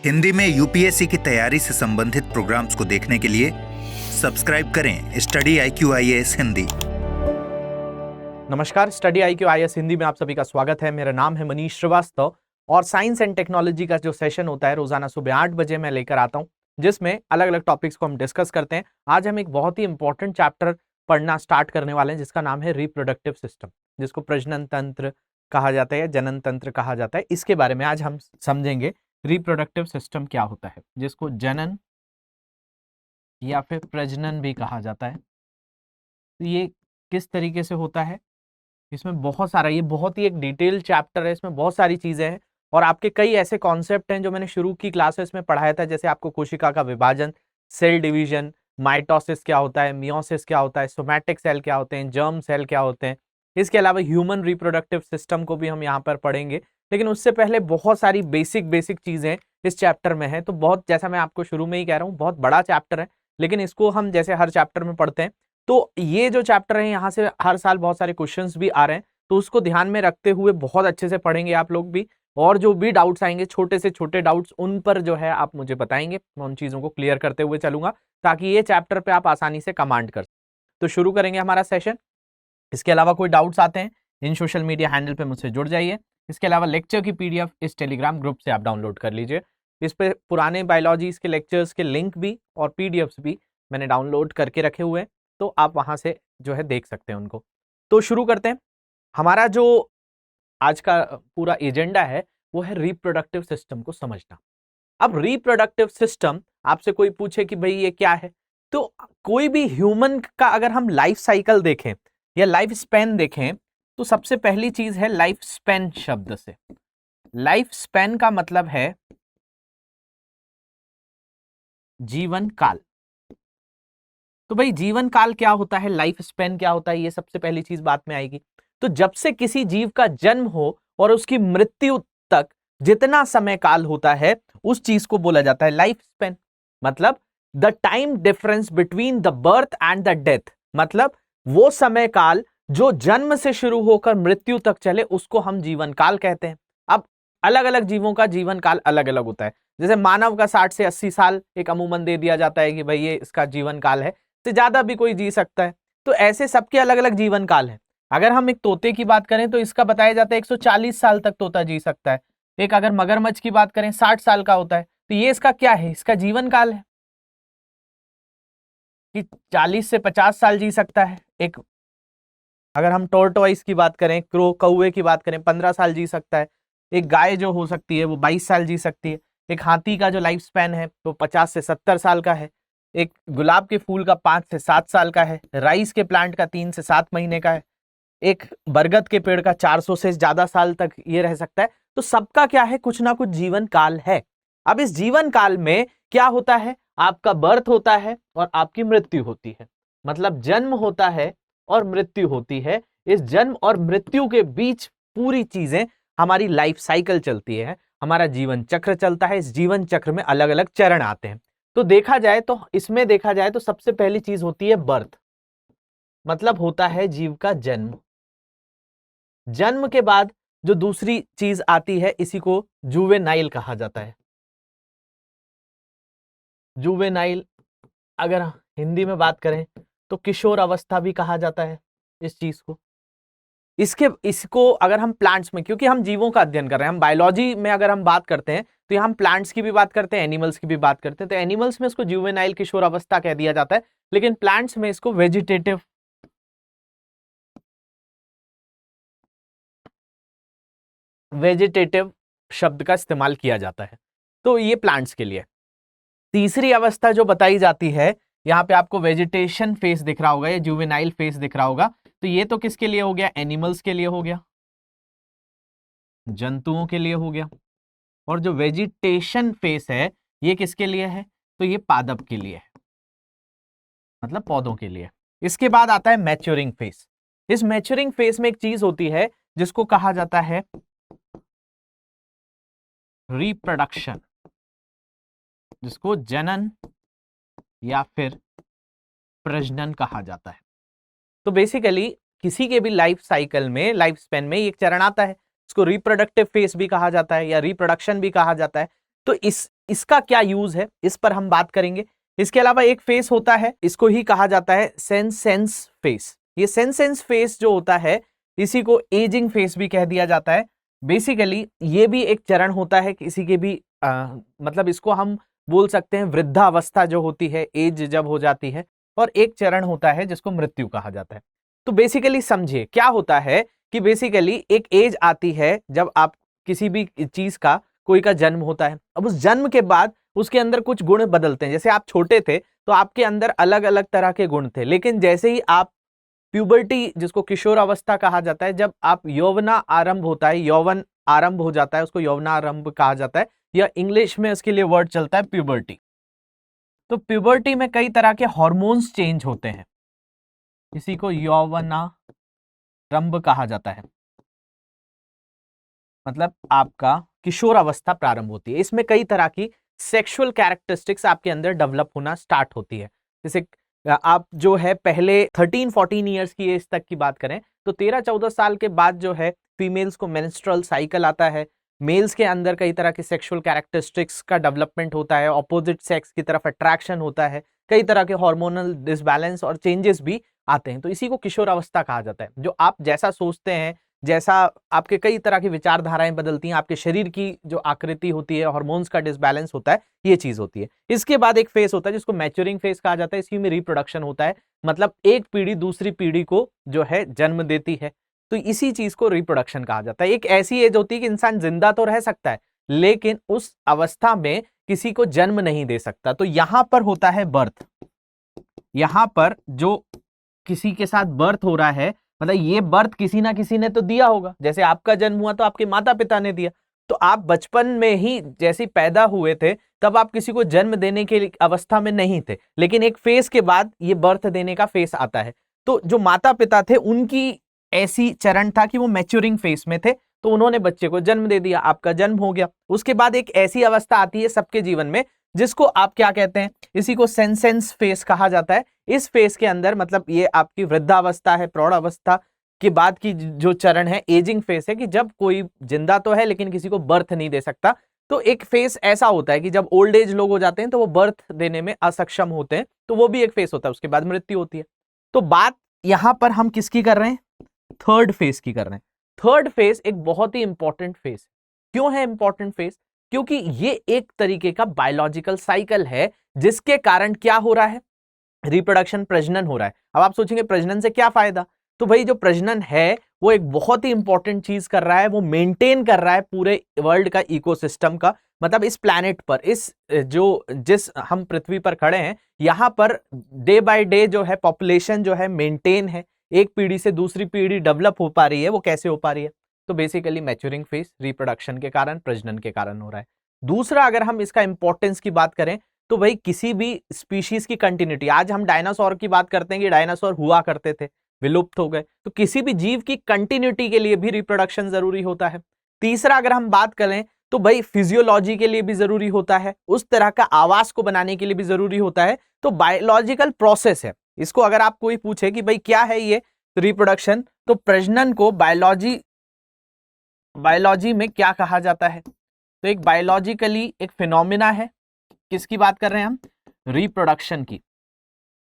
हिंदी में यूपीएससी की तैयारी से संबंधित प्रोग्राम्स को देखने के लिए सब्सक्राइब करें स्टडी IQ IAS हिंदी। नमस्कार, स्टडी IQ IAS हिंदी में आप सभी का स्वागत है। मेरा नाम है मनीष श्रीवास्तव और साइंस एंड टेक्नोलॉजी का जो सेशन होता है रोजाना सुबह 8 बजे मैं लेकर आता हूं, जिसमें अलग अलग टॉपिक्स को हम डिस्कस करते हैं। आज हम एक बहुत ही इंपॉर्टेंट चैप्टर पढ़ना स्टार्ट करने वाले हैं जिसका नाम है रिप्रोडक्टिव सिस्टम, जिसको प्रजनन तंत्र कहा जाता है या जनन तंत्र कहा जाता है। इसके बारे में आज हम समझेंगे रिप्रोडक्टिव सिस्टम क्या होता है, जिसको जनन या फिर प्रजनन भी कहा जाता है। तो ये किस तरीके से होता है, इसमें बहुत सारा, ये बहुत ही एक डिटेल चैप्टर है, इसमें बहुत सारी चीजें हैं और आपके कई ऐसे कॉन्सेप्ट हैं जो मैंने शुरू की क्लासेस में पढ़ाया था। जैसे आपको कोशिका का विभाजन, सेल डिवीजन, माइटोसिस क्या होता है, मियोसिस क्या होता है, सोमैटिक सेल क्या होते हैं, जर्म सेल क्या होते हैं। इसके अलावा ह्यूमन रिप्रोडक्टिव सिस्टम को भी हम यहाँ पर पढ़ेंगे, लेकिन उससे पहले बहुत सारी बेसिक चीजें इस चैप्टर में है। तो बहुत, जैसा मैं आपको शुरू में ही कह रहा हूँ, बहुत बड़ा चैप्टर है, लेकिन इसको हम जैसे हर चैप्टर में पढ़ते हैं, तो ये जो चैप्टर है यहाँ से हर साल बहुत सारे क्वेश्चंस भी आ रहे हैं, तो उसको ध्यान में रखते हुए बहुत अच्छे से पढ़ेंगे आप लोग भी। और जो भी डाउट्स आएंगे, छोटे से छोटे डाउट्स, उन पर जो है आप मुझे बताएंगे, मैं उन चीजों को क्लियर करते हुए चलूंगा ताकि ये चैप्टर पे आप आसानी से कमांड कर। तो शुरू करेंगे हमारा सेशन। इसके अलावा कोई डाउट्स आते हैं, इन सोशल मीडिया हैंडल पे मुझसे जुड़ जाइए। इसके अलावा लेक्चर की PDF इस टेलीग्राम ग्रुप से आप डाउनलोड कर लीजिए। इस पे पुराने बायोलॉजी के लेक्चर्स के लिंक भी और PDFs भी मैंने डाउनलोड करके रखे हुए हैं, तो आप वहां से जो है देख सकते हैं उनको। तो शुरू करते हैं। हमारा जो आज का पूरा एजेंडा है वो है रिप्रोडक्टिव सिस्टम को समझना। अब रिप्रोडक्टिव सिस्टम, आपसे कोई पूछे कि भाई ये क्या है, तो कोई भी ह्यूमन का अगर हम लाइफ साइकिल देखें या लाइफ स्पैन देखें, तो सबसे पहली चीज है लाइफ स्पैन शब्द से। लाइफ स्पैन का मतलब है जीवन काल। तो भाई जीवन काल क्या होता है, लाइफ स्पैन क्या होता है, ये सबसे पहली चीज बात में आएगी। तो जब से किसी जीव का जन्म हो और उसकी मृत्यु तक जितना समय काल होता है, उस चीज को बोला जाता है लाइफ स्पैन। मतलब the time difference between the birth and the death, मतलब वो समय काल जो जन्म से शुरू होकर मृत्यु तक चले, उसको हम जीवन काल कहते हैं। अब अलग अलग जीवों का जीवन काल अलग अलग होता है। जैसे मानव का 60 से 80 साल एक अमूमन दे दिया जाता है कि भाई ये इसका जीवन काल है, तो ज्यादा भी कोई जी सकता है। तो ऐसे सबके अलग अलग जीवन काल है। अगर हम एक तोते की बात करें तो इसका बताया जाता है 140 साल तक तोता जी सकता है। एक अगर मगरमच्छ की बात करें 60 साल का होता है। तो ये इसका क्या है, इसका जीवन काल है कि 40 से 50 साल जी सकता है। एक अगर हम टॉर्टोइस की बात करें, कौवे की बात करें, 15 साल जी सकता है। एक गाय जो हो सकती है वो 22 साल जी सकती है। एक हाथी का जो लाइफ स्पैन है वो 50 से 70 साल का है। एक गुलाब के फूल का 5 से 7 साल का है। राइस के प्लांट का 3 से 7 महीने का है। एक बरगद के पेड़ का 400 से ज्यादा साल तक ये रह सकता है। तो सबका क्या है, कुछ ना कुछ जीवन काल है। अब इस जीवन काल में क्या होता है, आपका बर्थ होता है और आपकी मृत्यु होती है। मतलब जन्म होता है और मृत्यु होती है। इस जन्म और मृत्यु के बीच पूरी चीजें, हमारी लाइफ साइकिल चलती है, हमारा जीवन चक्र चलता है। इस जीवन चक्र में अलग अलग चरण आते हैं। तो देखा जाए तो इसमें देखा जाए तो सबसे पहली चीज होती है बर्थ, मतलब होता है जीव का जन्म। जन्म के बाद जो दूसरी चीज आती है, इसी को जुवेनाइल कहा जाता है। जुवेनाइल, अगर हिंदी में बात करें तो किशोर अवस्था भी कहा जाता है इस चीज को। इसको अगर हम प्लांट्स में, क्योंकि हम जीवों का अध्ययन कर रहे हैं, हम बायोलॉजी में अगर हम बात करते हैं तो हम प्लांट्स की भी बात करते हैं, एनिमल्स की भी बात करते हैं। तो एनिमल्स में इसको जुवेनाइल किशोर अवस्था कह दिया जाता है, लेकिन प्लांट्स में इसको वेजिटेटिव शब्द का इस्तेमाल किया जाता है। तो ये प्लांट्स के लिए। तीसरी अवस्था जो बताई जाती है, यहाँ पे आपको वेजिटेशन फेज दिख रहा होगा या जुवेनाइल फेज दिख रहा होगा। तो ये तो किसके लिए हो गया, एनिमल्स के लिए हो गया, जंतुओं के लिए हो गया। और जो वेजिटेशन फेज है ये किसके लिए है, तो ये पादप के लिए है, मतलब पौधों के लिए। इसके बाद आता है मैच्योरिंग फेज। इस मैच्योरिंग फेज में एक चीज होती है जिसको कहा जाता है रिप्रोडक्शन, जिसको जनन या फिर प्रजनन कहा जाता है। तो बेसिकली किसी के भी लाइफ साइकिल में, लाइफ स्पेन में एक चरण आता है, इसको रिप्रोडक्टिव फेज भी कहा जाता है या रिप्रोडक्शन भी कहा जाता है। तो इसका क्या यूज है इस पर हम बात करेंगे। इसके अलावा एक फेस होता है, इसको ही कहा जाता है सेंस फेस। ये सेंस फेस जो होता है इसी को एजिंग फेस भी कह दिया जाता है। बेसिकली ये भी एक चरण होता है किसी के भी मतलब इसको हम बोल सकते हैं वृद्धावस्था जो होती है, एज जब हो जाती है, और एक चरण होता है जिसको मृत्यु कहा जाता है। तो बेसिकली समझिए क्या होता है कि बेसिकली एक एज आती है जब आप किसी भी चीज का, कोई का जन्म होता है। अब उस जन्म के बाद उसके अंदर कुछ गुण बदलते हैं। जैसे आप छोटे थे तो आपके अंदर अलग अलग तरह के गुण थे, लेकिन जैसे ही आप प्यूबर्टी, जिसको किशोर अवस्था कहा जाता है, जब आप यौवना आरंभ होता है, यौवन आरंभ हो जाता है, उसको यौवनारंभ कहा जाता है, या इंग्लिश में उसके लिए वर्ड चलता है प्यूबर्टी। तो प्यूबर्टी में कई तरह के हार्मोन्स चेंज होते हैं, इसी को यौवनारंभ कहा जाता है। मतलब आपका किशोर अवस्था प्रारंभ होती है। इसमें कई तरह की सेक्सुअल कैरेक्टरिस्टिक्स आपके अंदर डेवलप होना स्टार्ट होती है। जैसे आप जो है पहले 13-14 ईयर्स की एज तक की बात करें तो 13-14 साल के बाद जो है फीमेल्स को मेंस्ट्रुअल साइकिल आता है। मेल्स के अंदर कई तरह के सेक्सुअल कैरेक्टरिस्टिक्स का डेवलपमेंट होता है, ऑपोजिट सेक्स की तरफ अट्रैक्शन होता है, कई तरह के हार्मोनल डिसबैलेंस और चेंजेस भी आते हैं। तो इसी को किशोर अवस्था कहा जाता है। जो आप जैसा सोचते हैं, जैसा आपके कई तरह की विचारधाराएं बदलती हैं, आपके शरीर की जो आकृति होती है, हार्मोन्स का डिसबैलेंस होता है, ये चीज होती है। इसके बाद एक फेस होता है जिसको मैच्योरिंग फेस कहा जाता है। इसी में रिप्रोडक्शन होता है, मतलब एक पीढ़ी दूसरी पीढ़ी को जो है जन्म देती है। तो इसी चीज को रिप्रोडक्शन कहा जाता है। एक ऐसी एज होती है कि इंसान जिंदा तो रह सकता है लेकिन उस अवस्था में किसी को जन्म नहीं दे सकता। तो यहां पर होता है बर्थ। यहां पर जो किसी के साथ बर्थ हो रहा है, मतलब ये बर्थ किसी ना किसी ने तो दिया होगा। जैसे आपका जन्म हुआ तो आपके माता पिता ने दिया। तो आप बचपन में ही जैसे पैदा हुए थे तब आप किसी को जन्म देने के अवस्था में नहीं थे, लेकिन एक फेस के बाद ये बर्थ देने का फेस आता है। तो जो माता पिता थे उनकी ऐसी चरण था कि वो मैच्योरिंग फेस में थे, तो उन्होंने बच्चे को जन्म दे दिया, आपका जन्म हो गया। उसके बाद एक ऐसी अवस्था आती है सबके जीवन में जिसको आप क्या कहते हैं, इसी को सेंसेंस फेस कहा जाता है। इस फेस के अंदर मतलब ये आपकी वृद्धावस्था है, प्रौढ़ अवस्था के बाद की जो चरण है एजिंग फेस है, कि जब कोई जिंदा तो है लेकिन किसी को बर्थ नहीं दे सकता। तो एक फेस ऐसा होता है कि जब ओल्ड एज लोग हो जाते हैं तो वो बर्थ देने में असक्षम होते हैं, तो वो भी एक फेस होता है। उसके बाद मृत्यु होती है। तो बात यहां पर हम किसकी कर रहे हैं, थर्ड फेस की कर रहे हैं। थर्ड फेस एक बहुत ही इंपॉर्टेंट फेस। क्यों है इंपॉर्टेंट फेस? क्योंकि ये एक तरीके का बायोलॉजिकल साइकिल है जिसके कारण क्या हो रहा है, रिप्रोडक्शन, प्रजनन हो रहा है। अब आप सोचेंगे प्रजनन से क्या फायदा, तो भाई जो प्रजनन है वो एक बहुत ही इंपॉर्टेंट चीज कर रहा है, वो मेंटेन कर रहा है पूरे वर्ल्ड का इकोसिस्टम का। मतलब इस प्लैनेट पर, इस जो जिस हम पृथ्वी पर खड़े हैं, यहां पर डे बाय डे जो है पॉपुलेशन जो है मेंटेन है, एक पीढ़ी से दूसरी पीढ़ी डेवलप हो पा रही है। वो कैसे हो पा रही है? तो बेसिकली मैच्योरिंग फेस रिप्रोडक्शन के कारण, प्रजनन के कारण हो रहा है। दूसरा, अगर हम इसका इंपॉर्टेंस की बात करें तो भाई किसी भी स्पीशीज की कंटिन्यूटी, आज हम डायनासोर की बात करते हैं कि डायनासोर हुआ करते थे, विलुप्त हो गए, तो किसी भी जीव की कंटिन्यूटी के लिए भी रिप्रोडक्शन जरूरी होता है। तीसरा, अगर हम बात करें तो भाई फिजियोलॉजी के लिए भी जरूरी होता है, उस तरह का आवास को बनाने के लिए भी जरूरी होता है। तो बायोलॉजिकल प्रोसेस है। इसको अगर आप कोई पूछे कि भाई क्या है ये रिप्रोडक्शन, तो प्रजनन को बायोलॉजी में क्या कहा जाता है? तो एक बायोलॉजिकली एक फिनोमिना है। किसकी बात कर रहे हैं हम? रिप्रोडक्शन की।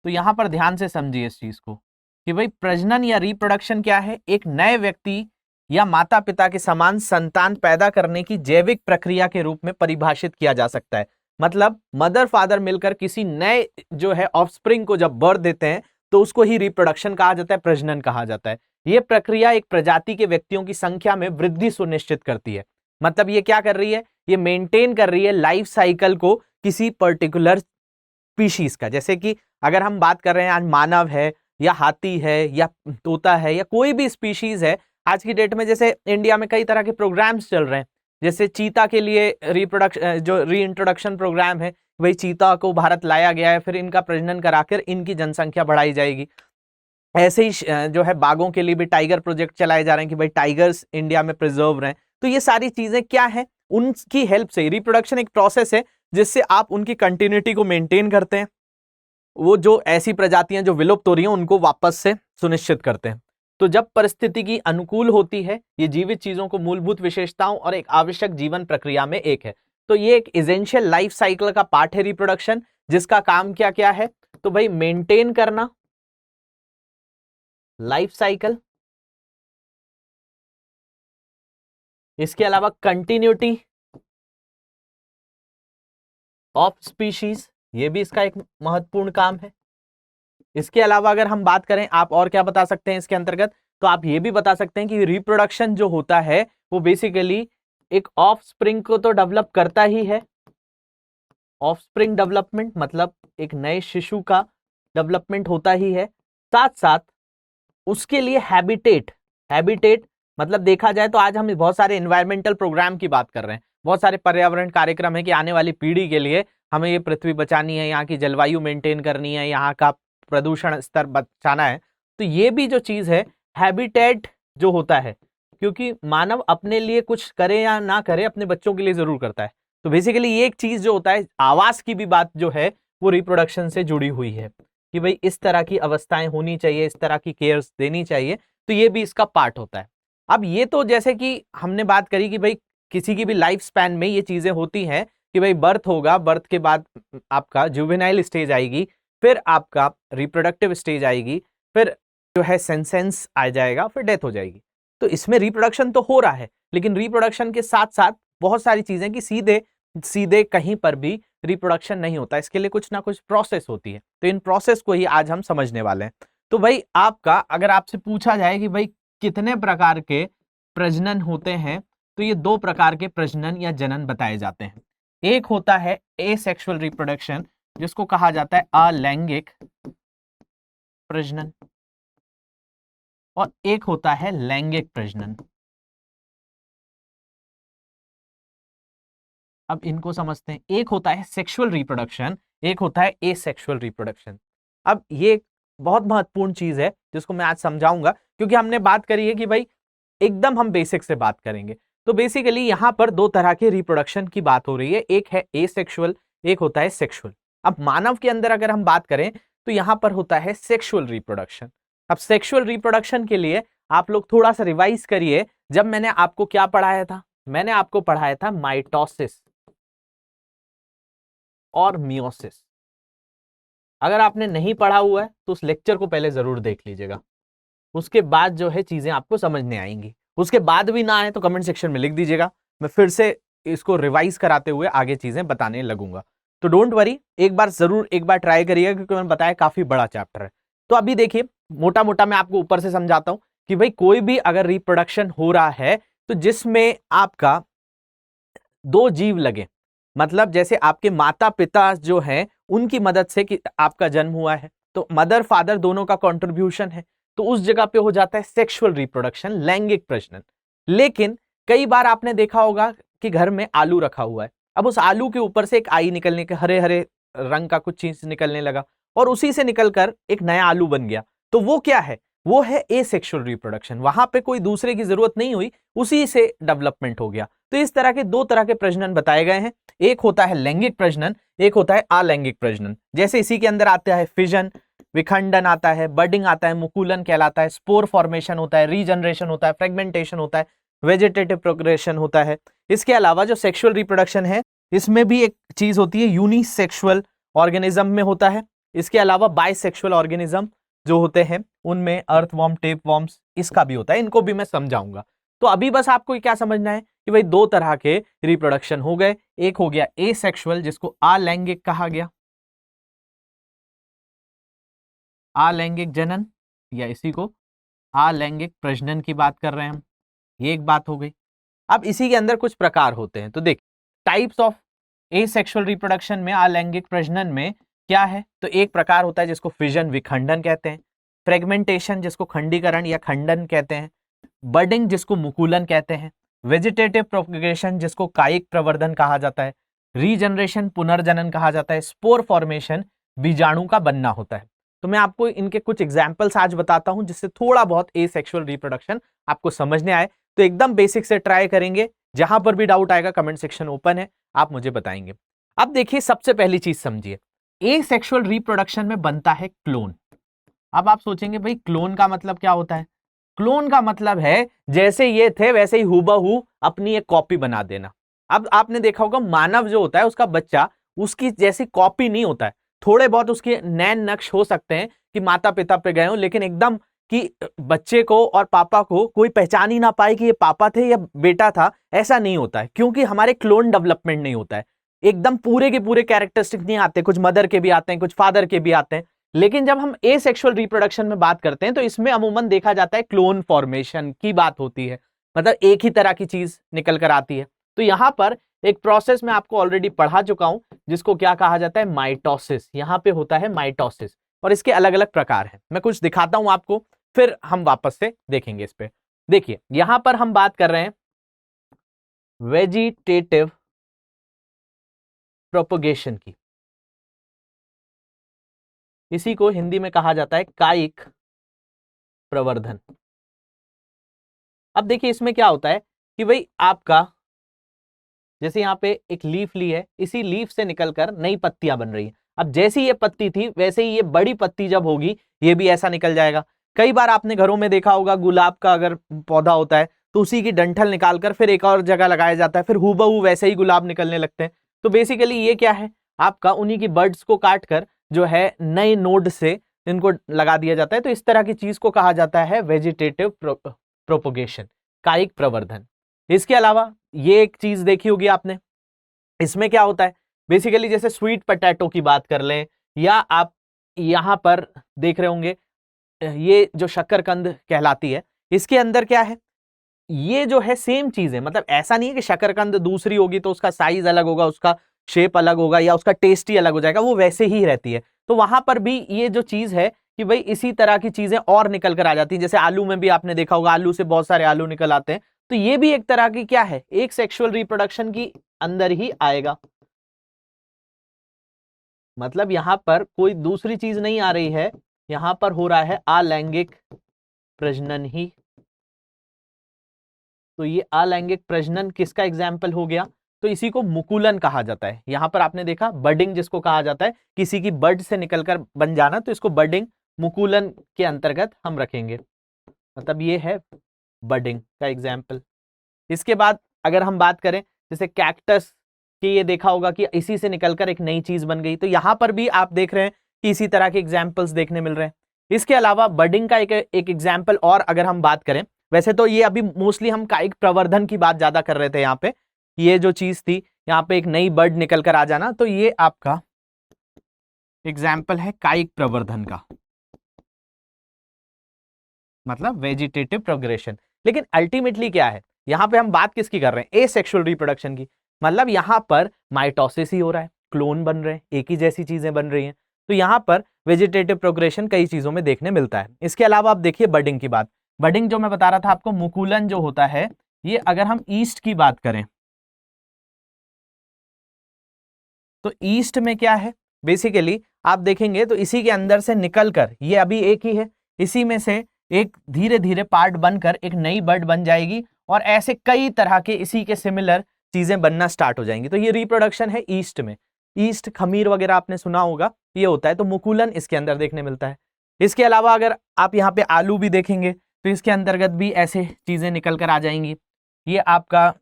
तो यहां पर ध्यान से समझिए इस चीज को कि भाई प्रजनन या रिप्रोडक्शन क्या है? एक नए व्यक्ति या माता पिता के समान संतान पैदा करने की जैविक प्रक्रिया के रूप में परिभाषित किया जा सकता है। मतलब मदर फादर मिलकर किसी नए जो है ऑफस्प्रिंग को जब बर्थ देते हैं तो उसको ही रिप्रोडक्शन कहा जाता है, प्रजनन कहा जाता है। यह प्रक्रिया एक प्रजाति के व्यक्तियों की संख्या में वृद्धि सुनिश्चित करती है। मतलब ये क्या कर रही है? ये मेंटेन कर रही है लाइफ साइकिल को किसी पर्टिकुलर स्पीशीज का। जैसे कि अगर हम बात कर रहे हैं, आज मानव है या हाथी है या तोता है या कोई भी स्पीशीज है, आज की डेट में जैसे इंडिया में कई तरह के प्रोग्राम्स चल रहे हैं। जैसे चीता के लिए रिप्रोडक्शन, जो रीइंट्रोडक्शन प्रोग्राम है, भाई चीता को भारत लाया गया है, फिर इनका प्रजनन कराकर इनकी जनसंख्या बढ़ाई जाएगी। ऐसे ही जो है बाघों के लिए भी टाइगर प्रोजेक्ट चलाए जा रहे हैं कि भाई टाइगर्स इंडिया में प्रिजर्व रहें। तो ये सारी चीजें क्या है? उनकी हेल्प से। रिप्रोडक्शन एक प्रोसेस है जिससे आप उनकी कंटिन्यूटी को मेंटेन करते हैं, वो जो ऐसी प्रजातियां जो विलुप्त हो रही हैं उनको वापस से सुनिश्चित करते हैं। तो जब परिस्थिति की अनुकूल होती है, ये जीवित चीजों को मूलभूत विशेषताओं और एक आवश्यक जीवन प्रक्रिया में एक है। तो ये एक एसेंशियल लाइफ साइकिल का पार्ट है रिप्रोडक्शन, जिसका काम क्या क्या है, तो भाई मेंटेन करना लाइफ साइकिल, इसके अलावा कंटिन्यूटी ऑफ स्पीशीज, ये भी इसका एक महत्वपूर्ण काम है। इसके अलावा अगर हम बात करें, आप और क्या बता सकते हैं इसके अंतर्गत, तो आप ये भी बता सकते हैं कि रिप्रोडक्शन जो होता है वो बेसिकली एक ऑफ स्प्रिंग को तो डेवलप करता ही है। ऑफ स्प्रिंग डेवलपमेंट मतलब एक नए शिशु का डेवलपमेंट होता ही है, साथ साथ उसके लिए हैबिटेट मतलब देखा जाए तो आज हम बहुत सारे एनवायरमेंटल प्रोग्राम की बात कर रहे हैं, बहुत सारे पर्यावरण कार्यक्रम है कि आने वाली पीढ़ी के लिए हमें ये पृथ्वी बचानी है, यहाँ की जलवायु मेंटेन करनी है, यहाँ का प्रदूषण स्तर बचाना है। तो ये भी जो चीज है हैबिटेट जो होता है, क्योंकि मानव अपने लिए कुछ करे या ना करे अपने बच्चों के लिए जरूर करता है। तो बेसिकली ये एक चीज जो होता है, आवास की भी बात जो है वो रिप्रोडक्शन से जुड़ी हुई है कि भाई इस तरह की अवस्थाएं होनी चाहिए, इस तरह की केयर्स देनी चाहिए, तो ये भी इसका पार्ट होता है। अब ये तो जैसे कि हमने बात करी कि भाई किसी की भी लाइफ स्पैन में ये चीजें होती हैं कि भाई बर्थ होगा, बर्थ के बाद आपका जुवेनाइल स्टेज आएगी, फिर आपका रिप्रोडक्टिव स्टेज आएगी, फिर जो है सेंसेंस आ जाएगा, फिर डेथ हो जाएगी। तो इसमें रिप्रोडक्शन तो हो रहा है, लेकिन रिप्रोडक्शन के साथ साथ बहुत सारी चीजें कि सीधे सीधे कहीं पर भी रिप्रोडक्शन नहीं होता, इसके लिए कुछ ना कुछ प्रोसेस होती है। तो इन प्रोसेस को ही आज हम समझने वाले हैं। तो भाई आपका अगर आपसे पूछा जाए कि भाई कितने प्रकार के प्रजनन होते हैं, तो ये दो प्रकार के प्रजनन या जनन बताए जाते हैं। एक होता है एसेक्सुअल रिप्रोडक्शन, जिसको कहा जाता है अलैंगिक प्रजनन, और एक होता है लैंगिक प्रजनन। अब इनको समझते हैं। एक होता है सेक्सुअल रिप्रोडक्शन, एक होता है एसेक्सुअल रिप्रोडक्शन। अब ये बहुत महत्वपूर्ण चीज है जिसको मैं आज समझाऊंगा, क्योंकि हमने बात करी है कि भाई एकदम हम बेसिक से बात करेंगे। तो बेसिकली यहां पर दो तरह के रिप्रोडक्शन की बात हो रही है, एक है एसेक्सुअल, एक होता है सेक्सुअल। अब मानव के अंदर अगर हम बात करें तो यहां पर होता है सेक्सुअल रिप्रोडक्शन। अब सेक्सुअल रिप्रोडक्शन के लिए आप लोग थोड़ा सा रिवाइज करिए, जब मैंने आपको क्या पढ़ाया था, मैंने आपको पढ़ाया था माइटोसिस और मियोसिस। अगर आपने नहीं पढ़ा हुआ है तो उस लेक्चर को पहले जरूर देख लीजिएगा, उसके बाद जो है चीजें आपको समझने आएंगी। उसके बाद भी ना आए तो कमेंट सेक्शन में लिख दीजिएगा, मैं फिर से इसको रिवाइज कराते हुए आगे चीजें बताने लगूंगा। तो डोंट वरी, एक बार जरूर एक बार ट्राई करिएगा, क्योंकि मैंने बताया काफी बड़ा चैप्टर है। तो अभी देखिए मोटा मोटा मैं आपको ऊपर से समझाता हूं कि भाई कोई भी अगर रिप्रोडक्शन हो रहा है तो जिसमें आपका दो जीव लगे, मतलब जैसे आपके माता पिता जो हैं उनकी मदद से कि आपका जन्म हुआ है, तो मदर फादर दोनों का कंट्रीब्यूशन है, तो उस जगह पे हो जाता है सेक्सुअल रिप्रोडक्शन, लैंगिक प्रजनन। लेकिन कई बार आपने देखा होगा कि घर में आलू रखा हुआ है, अब उस आलू के ऊपर से एक आई निकलने के हरे हरे रंग का कुछ चीज निकलने लगा और उसी से निकलकर एक नया आलू बन गया, तो वो क्या है, वो है एसेक्सुअल रिप्रोडक्शन। वहां पे कोई दूसरे की जरूरत नहीं हुई, उसी से डेवलपमेंट हो गया। तो इस तरह के दो तरह के प्रजनन बताए गए हैं, एक होता है लैंगिक प्रजनन, एक होता है अलैंगिक प्रजनन। जैसे इसी के अंदर आता है फिजन, विखंडन आता है, बर्डिंग आता है, मुकुलन कहलाता है, स्पोर फॉर्मेशन होता है, रीजनरेशन होता है, फ्रेगमेंटेशन होता है, वेजिटेटिव प्रोग्रेशन होता है। इसके अलावा जो सेक्सुअल रिप्रोडक्शन है इसमें भी एक चीज होती है, यूनिसेक्सुअल ऑर्गेनिज्म में होता है। इसके अलावा बाइसेक्सुअल ऑर्गेनिज्म जो होते हैं उनमें अर्थवॉर्म, टेपवॉर्म्स, इसका भी होता है, इनको भी मैं समझाऊंगा। तो अभी बस आपको क्या समझना है कि भाई दो तरह के रिप्रोडक्शन हो गए, एक हो गया एसेक्सुअल जिसको अलैंगिक कहा गया, अलैंगिक जनन, या इसी को अलैंगिक प्रजनन की बात कर रहे हैं हम, ये एक बात हो गई। अब इसी के अंदर कुछ प्रकार होते हैं, तो देख टाइप्स ऑफ एसेक्सुअल रिप्रोडक्शन में, अलैंगिक प्रजनन में क्या है, तो एक प्रकार होता है जिसको फिजन, विखंडन कहते हैं, फ्रेगमेंटेशन जिसको खंडीकरण या खंडन कहते हैं, बर्डिंग जिसको मुकुलन कहते हैं, वेजिटेटिव प्रोपगेशन जिसको कायिक प्रवर्धन कहा जाता है, रीजनरेशन पुनर्जनन कहा जाता है, स्पोर फॉर्मेशन बीजाणु का बनना होता है। तो मैं आपको इनके कुछ एग्जाम्पल्स आज बताता हूं जिससे थोड़ा बहुत एसेक्सुअल रिप्रोडक्शन आपको समझने आए। तो एकदम बेसिक से ट्राई करेंगे, जहां पर भी डाउट आएगा कमेंट सेक्शन ओपन है, आप मुझे बताएंगे। अब देखिए सबसे पहली चीज समझिए, एसेक्सुअल रिप्रोडक्शन में बनता है क्लोन। अब आप सोचेंगे भाई क्लोन का मतलब क्या होता है, क्लोन का मतलब है जैसे ये थे वैसे ही हूबहू अपनी एक कॉपी बना देना। अब आपने देखा होगा मानव जो होता है उसका बच्चा उसकी जैसी कॉपी नहीं होता है, थोड़े बहुत उसके नैन नक्श हो सकते हैं कि माता पिता पे गए हो, लेकिन एकदम कि बच्चे को और पापा को कोई पहचान ही ना पाए कि ये पापा थे या बेटा था, ऐसा नहीं होता है, क्योंकि हमारे क्लोन डेवलपमेंट नहीं होता है। एकदम पूरे के पूरे कैरेक्टरिस्टिक नहीं आते, कुछ मदर के भी आते हैं, कुछ फादर के भी आते हैं। लेकिन जब हम एसेक्सुअल रिप्रोडक्शन में बात करते हैं तो इसमें अमूमन देखा जाता है क्लोन फॉर्मेशन की बात होती है, मतलब एक ही तरह की चीज निकल कर आती है। तो यहां पर एक प्रोसेस में आपको ऑलरेडी पढ़ा चुका हूं जिसको क्या कहा जाता है, माइटोसिस। यहां पे होता है माइटोसिस और इसके अलग अलग प्रकार हैं। मैं कुछ दिखाता हूं आपको, फिर हम वापस से देखेंगे इस पे। देखिए यहां पर हम बात कर रहे हैं वेजिटेटिव प्रोपगेशन की, इसी को हिंदी में कहा जाता है कायिक प्रवर्धन। अब देखिए इसमें क्या होता है कि भाई आपका जैसे यहाँ पे एक लीफ ली है, इसी लीफ से निकलकर नई पत्तियां बन रही हैं। अब जैसी ये पत्ती थी वैसे ही ये बड़ी पत्ती जब होगी ये भी ऐसा निकल जाएगा। कई बार आपने घरों में देखा होगा गुलाब का अगर पौधा होता है तो उसी की डंठल निकालकर फिर एक और जगह लगाया जाता है, फिर हूबहू वैसे ही गुलाब निकलने लगते हैं। तो बेसिकली ये क्या है, आपका उन्हीं की बर्ड्स को काट कर जो है नए नोड से इनको लगा दिया जाता है। तो इस तरह की चीज को कहा जाता है वेजिटेटिव प्रोपोगेशन, कायिक प्रवर्धन। इसके अलावा ये एक चीज देखी होगी आपने, इसमें क्या होता है बेसिकली जैसे स्वीट पोटैटो की बात कर लें, या आप यहां पर देख रहे होंगे ये जो शकरकंद कहलाती है, इसके अंदर क्या है, ये जो है सेम चीज है। मतलब ऐसा नहीं है कि शकरकंद दूसरी होगी तो उसका साइज अलग होगा, उसका शेप अलग होगा या उसका टेस्ट ही अलग हो जाएगा, वो वैसे ही रहती है। तो वहां पर भी ये जो चीज है कि भाई इसी तरह की चीजें और निकल कर आ जाती है। जैसे आलू में भी आपने देखा होगा, आलू से बहुत सारे आलू निकल आते हैं। तो ये भी एक तरह की क्या है, एक सेक्सुअल रिप्रोडक्शन की अंदर ही आएगा। मतलब यहां पर कोई दूसरी चीज नहीं आ रही है, यहां पर हो रहा है अलैंगिक प्रजनन ही। तो ये अलैंगिक प्रजनन किसका एग्जाम्पल हो गया, तो इसी को मुकुलन कहा जाता है। यहां पर आपने देखा बडिंग जिसको कहा जाता है, किसी की बड से निकलकर बन जाना, तो इसको बडिंग मुकुलन के अंतर्गत हम रखेंगे। मतलब ये है बडिंग का एग्जाम्पल। इसके बाद अगर हम बात करें जैसे कैक्टस की, ये देखा होगा कि इसी से निकलकर एक नई चीज बन गई। तो यहां पर भी आप देख रहे हैं कि इसी तरह के एग्जाम्पल्स देखने मिल रहे हैं। इसके अलावा बडिंग का एक एग्जाम्पल और अगर हम बात करें, वैसे तो ये अभी मोस्टली हम कायिक प्रवर्धन की बात ज्यादा कर रहे थे, यहाँ पे ये जो चीज थी यहाँ पे एक नई बर्ड निकल कर आ जाना, तो ये आपका एग्जाम्पल है कायिक प्रवर्धन का, मतलब वेजिटेटिव प्रोग्रेशन। लेकिन अल्टीमेटली क्या है, यहां पे हम बात किसकी कर रहे हैं, एसेक्सुअल रिप्रोडक्शन की। मतलब यहां पर माइटोसिस ही हो रहा है, क्लोन बन रहे हैं, एक ही जैसी चीजें बन रही हैं। तो यहां पर वेजिटेटिव प्रोग्रेशन कई चीजों में देखने मिलता है। इसके अलावा आप देखिए बडिंग की बात, बडिंग जो मैं बता रहा था आपको, मुकुलन जो होता है, ये अगर हम ईस्ट की बात करें तो ईस्ट में क्या है, बेसिकली आप देखेंगे तो इसी के अंदर से निकलकर, ये अभी एक ही है, इसी में से एक धीरे धीरे पार्ट बनकर एक नई बर्ड बन जाएगी और ऐसे कई तरह के इसी के सिमिलर चीजें बनना स्टार्ट हो जाएंगी। तो ये रिप्रोडक्शन है ईस्ट में। ईस्ट खमीर वगैरह आपने सुना होगा, ये होता है। तो मुकुलन इसके अंदर देखने मिलता है। इसके अलावा अगर आप यहाँ पे आलू भी देखेंगे तो इसके अंतर्गत भी ऐसे चीजें निकल कर आ जाएंगी। ये आपका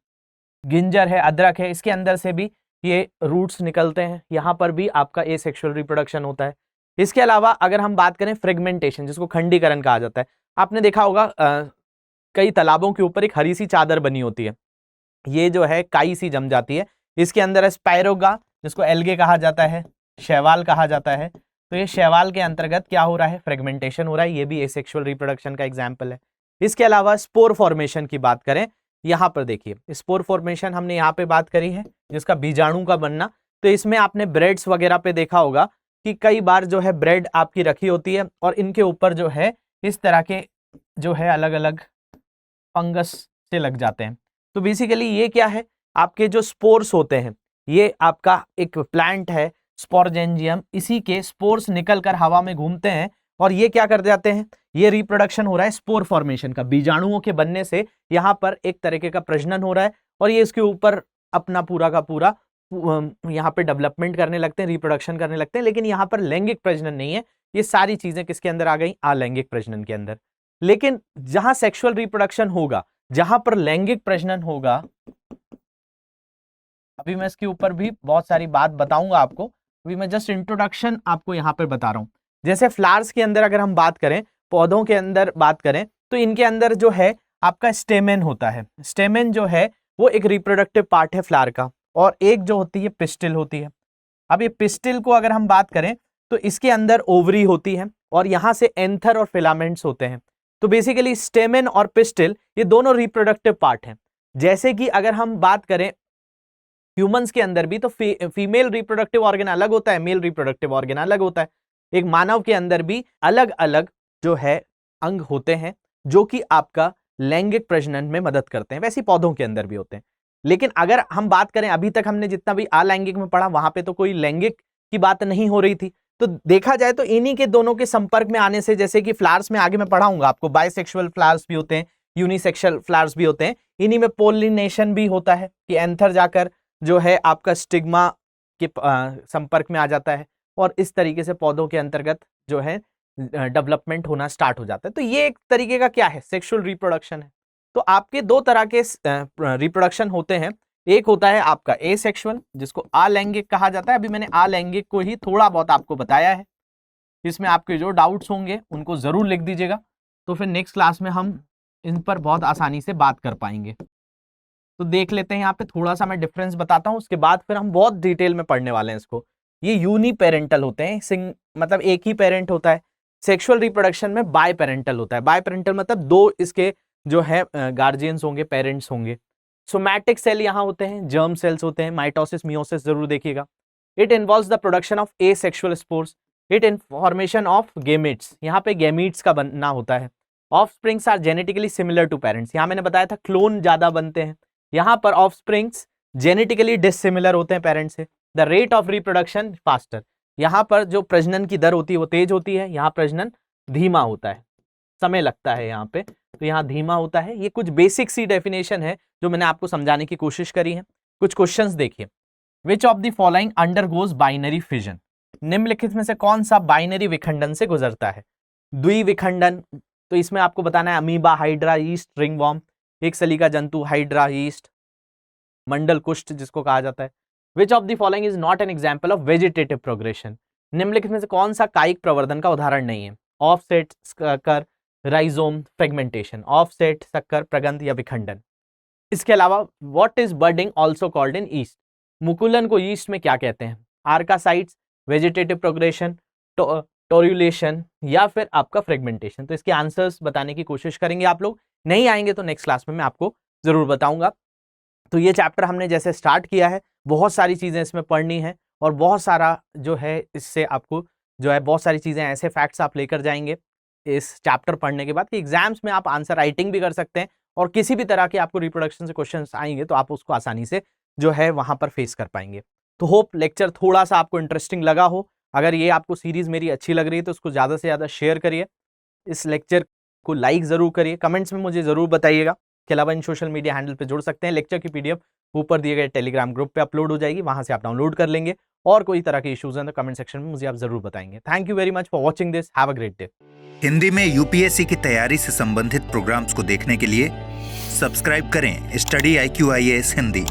गिंजर है, अदरक है, इसके अंदर से भी ये रूट्स निकलते हैं, यहाँ पर भी आपका एसेक्सुअल रिप्रोडक्शन होता है। इसके अलावा अगर हम बात करें फ्रेगमेंटेशन, जिसको खंडीकरण कहा जाता है, आपने देखा होगा कई तालाबों के ऊपर एक हरी सी चादर बनी होती है, ये जो है काई सी जम जाती है। इसके अंदर है स्पायरोगा, जिसको एल्गे कहा जाता है, शैवाल कहा जाता है। तो ये शैवाल के अंतर्गत क्या हो रहा है, फ्रेगमेंटेशन हो रहा है, ये भी एसेक्सुअल रिप्रोडक्शन का एग्जाम्पल है। इसके अलावा स्पोर फॉर्मेशन की बात करें, यहाँ पर देखिए स्पोर फॉर्मेशन हमने यहाँ पे बात करी है, जिसका बीजाणु का बनना। तो इसमें आपने ब्रेड्स वगैरह पे देखा होगा कि कई बार जो है ब्रेड आपकी रखी होती है और इनके ऊपर जो है इस तरह के जो है अलग अलग फंगस से लग जाते हैं। तो बेसिकली ये क्या है, आपके जो स्पोर्स होते हैं, ये आपका एक प्लांट है स्पोरजेंजियम, इसी के स्पोर्स निकलकर हवा में घूमते हैं और ये क्या कर जाते हैं, ये रिप्रोडक्शन हो रहा है स्पोर फॉर्मेशन का, बीजाणुओं के बनने से यहाँ पर एक तरीके का प्रजनन हो रहा है और ये इसके ऊपर अपना पूरा का पूरा यहाँ पे डेवलपमेंट करने लगते हैं, रिप्रोडक्शन करने लगते हैं। लेकिन यहाँ पर लैंगिक प्रजनन नहीं है, ये सारी चीजें किसके अंदर आ गई, अलैंगिक प्रजनन के अंदर। लेकिन जहां सेक्सुअल रिप्रोडक्शन होगा, जहां पर लैंगिक प्रजनन होगा, अभी मैं इसके ऊपर भी बहुत सारी बात बताऊंगा आपको, अभी मैं जस्ट इंट्रोडक्शन आपको यहाँ पे बता रहा हूँ। जैसे फ्लावर्स के अंदर अगर हम बात करें, पौधों के अंदर बात करें, तो इनके अंदर जो है आपका स्टेमेन होता है। स्टेमेन जो है वो एक रिप्रोडक्टिव पार्ट है फ्लावर का, और एक जो होती है पिस्टिल होती है। अब ये पिस्टिल को अगर हम बात करें तो इसके अंदर ओवरी होती है, और यहां से एंथर और फिलामेंट्स होते हैं। तो बेसिकली स्टेमेन और पिस्टिल ये दोनों रिप्रोडक्टिव पार्ट हैं। जैसे कि अगर हम बात करें ह्यूमंस के अंदर भी, तो फीमेल रिप्रोडक्टिव ऑर्गन अलग होता है, मेल रिप्रोडक्टिव ऑर्गन अलग होता है। एक मानव के अंदर भी अलग अलग जो है अंग होते हैं जो कि आपका लैंगिक प्रजनन में मदद करते हैं, वैसे पौधों के अंदर भी होते हैं। लेकिन अगर हम बात करें, अभी तक हमने जितना भी अलैंगिक में पढ़ा वहां पे तो कोई लैंगिक की बात नहीं हो रही थी। तो देखा जाए तो इन्हीं के दोनों के संपर्क में आने से, जैसे कि फ्लावर्स में आगे मैं पढ़ाऊंगा आपको, बाइसेक्सुअल फ्लावर्स भी होते हैं, यूनिसेक्सुअल फ्लावर्स भी होते हैं। इन्हीं में पोलिनेशन भी होता है कि एंथर जाकर जो है आपका स्टिग्मा के संपर्क में आ जाता है, और इस तरीके से पौधों के अंतर्गत जो है डेवलपमेंट होना स्टार्ट हो जाता है। तो ये एक तरीके का क्या है, सेक्सुअल रिप्रोडक्शन है। तो आपके दो तरह के रिप्रोडक्शन होते हैं। एक होता है आपका एसेक्सुअल, जिसको अलैंगिक कहा जाता है। अभी मैंने अलैंगिक को ही थोड़ा बहुत आपको बताया है। इसमें आपके जो डाउट्स होंगे उनको जरूर लिख दीजिएगा, तो फिर नेक्स्ट क्लास में हम इन पर बहुत आसानी से बात कर पाएंगे। तो देख लेते हैं यहाँ पे, थोड़ा सा मैं डिफरेंस बताता हूँ, उसके बाद फिर हम बहुत डिटेल में पढ़ने वाले हैं इसको। ये यूनिपेरेंटल होते हैं, मतलब एक ही पेरेंट होता है। सेक्सुअल रिप्रोडक्शन में बाय पेरेंटल होता है। बाय पेरेंटल मतलब दो इसके जो है गार्जियंस होंगे, पेरेंट्स होंगे। सोमैटिक सेल यहाँ होते हैं, जर्म सेल्स होते हैं, माइटोसिस मियोसिस जरूर देखिएगा। It involves the production of asexual spores, it in formation of gametes, यहाँ पे गेमीट्स का बनना होता है। Offsprings are genetically similar to parents, यहाँ मैंने बताया था क्लोन ज्यादा बनते हैं, यहाँ पर ऑफस्प्रिंग्स जेनेटिकली डिसिमिलर होते हैं पेरेंट्स से। The rate of reproduction faster, यहाँ पर जो प्रजनन की दर होती है वो तेज होती है, यहाँ प्रजनन धीमा होता है, समय लगता है यहाँ पे, तो यहाँ धीमा होता है। ये कुछ बेसिक सी डेफिनेशन है जो मैंने आपको समझाने की कोशिश करी है। कुछ क्वेश्चंस देखिए। Which of the following undergoes binary fission, निम्नलिखित में से कौन सा बाइनरी विखंडन से गुजरता है? द्विविखंडन, तो इसमें आपको बताना है अमीबा, हाइड्रा, यीस्ट, रिंगवॉर्म, एक सलीका जंतु, हाइड्रा, यीस्ट, मंडल कुष्ठ जिसको कहा जाता है। Which of the following is not an example of vegetative progression, निम्नलिखित में से कौन सा कायिक प्रवर्धन का उदाहरण नहीं है? ऑफसेट, कर, राइजोम, फ्रेगमेंटेशन, ऑफसेट, सक्कर, प्रगंध या विखंडन। इसके अलावा what is budding also called in yeast, मुकुलन को ईस्ट में क्या कहते हैं? आर्कासाइट्स, वेजिटेटिव प्रोग्रेशन, टोर्युलेशन या फिर आपका फ्रेगमेंटेशन। तो इसके आंसर्स बताने की कोशिश करेंगे आप लोग, नहीं आएंगे तो नेक्स्ट क्लास में मैं आपको जरूर बताऊंगा। तो ये चैप्टर हमने जैसे स्टार्ट किया है, बहुत सारी चीजें इसमें पढ़नी है, और बहुत सारा जो है इससे आपको जो है बहुत सारी चीजें, ऐसे फैक्ट्स आप लेकर जाएंगे इस चैप्टर पढ़ने के बाद कि एग्जाम्स में आप आंसर राइटिंग भी कर सकते हैं, और किसी भी तरह के आपको रिप्रोडक्शन से क्वेश्चंस आएंगे तो आप उसको आसानी से जो है वहां पर फेस कर पाएंगे। तो होप लेक्चर थोड़ा सा आपको इंटरेस्टिंग लगा हो। अगर ये आपको सीरीज मेरी अच्छी लग रही है तो उसको ज़्यादा से ज़्यादा शेयर करिए, इस लेक्चर को लाइक ज़रूर करिए, कमेंट्स में मुझे ज़रूर बताइएगा। के अलावा इन सोशल मीडिया हैंडल पे जुड़ सकते हैं। लेक्चर की पीडीएफ ऊपर दिए गए टेलीग्राम ग्रुप पे अपलोड हो जाएगी, वहां से आप डाउनलोड कर लेंगे, और कोई तरह के इश्यूज हैं तो कमेंट सेक्शन में मुझे आप जरूर बताएंगे। Thank you very much for watching this, have a great day. Hindi में यूपीएससी की तैयारी से संबंधित प्रोग्राम्स को देखने के लिए सब्सक्राइब करें स्टडी IQ IAS हिंदी।